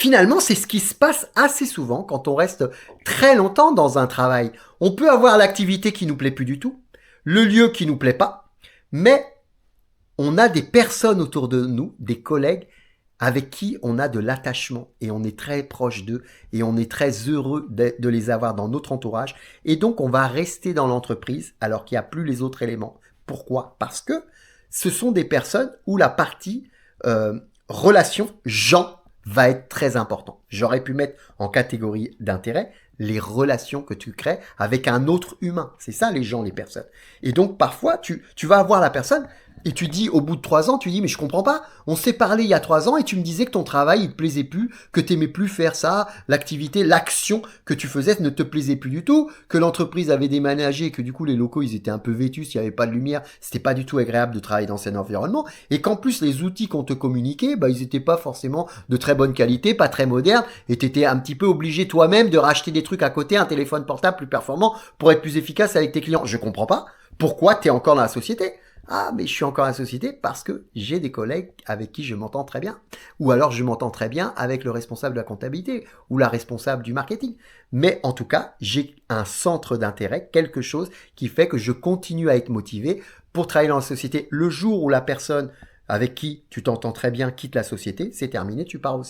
Finalement, c'est ce qui se passe assez souvent quand on reste très longtemps dans un travail. On peut avoir l'activité qui nous plaît plus du tout, le lieu qui nous plaît pas, mais on a des personnes autour de nous, des collègues avec qui on a de l'attachement et on est très proche d'eux et on est très heureux de les avoir dans notre entourage et donc on va rester dans l'entreprise alors qu'il n'y a plus les autres éléments. Pourquoi? Parce que ce sont des personnes où la partie relation, gens, va être très important. J'aurais pu mettre en catégorie d'intérêt les relations que tu crées avec un autre humain. C'est ça les gens, les personnes. Et donc parfois, tu vas avoir la personne et tu dis au bout de 3 ans, tu dis mais je comprends pas, on s'est parlé il y a 3 ans et tu me disais que ton travail il te plaisait plus, que t'aimais plus faire ça, l'activité, l'action que tu faisais ne te plaisait plus du tout, que l'entreprise avait déménagé et que du coup les locaux ils étaient un peu vétus, il n'y avait pas de lumière, c'était pas du tout agréable de travailler dans cet environnement et qu'en plus les outils qu'on te communiquait, bah ils étaient pas forcément de très bonne qualité, pas très modernes et t'étais un petit peu obligé toi-même de racheter des trucs à côté, un téléphone portable plus performant pour être plus efficace avec tes clients. Je comprends pas pourquoi t'es encore dans la société. Ah, mais je suis encore à la société parce que j'ai des collègues avec qui je m'entends très bien. Ou alors je m'entends très bien avec le responsable de la comptabilité ou la responsable du marketing. Mais en tout cas, j'ai un centre d'intérêt, quelque chose qui fait que je continue à être motivé pour travailler dans la société. Le jour où la personne avec qui tu t'entends très bien quitte la société, c'est terminé, tu pars aussi.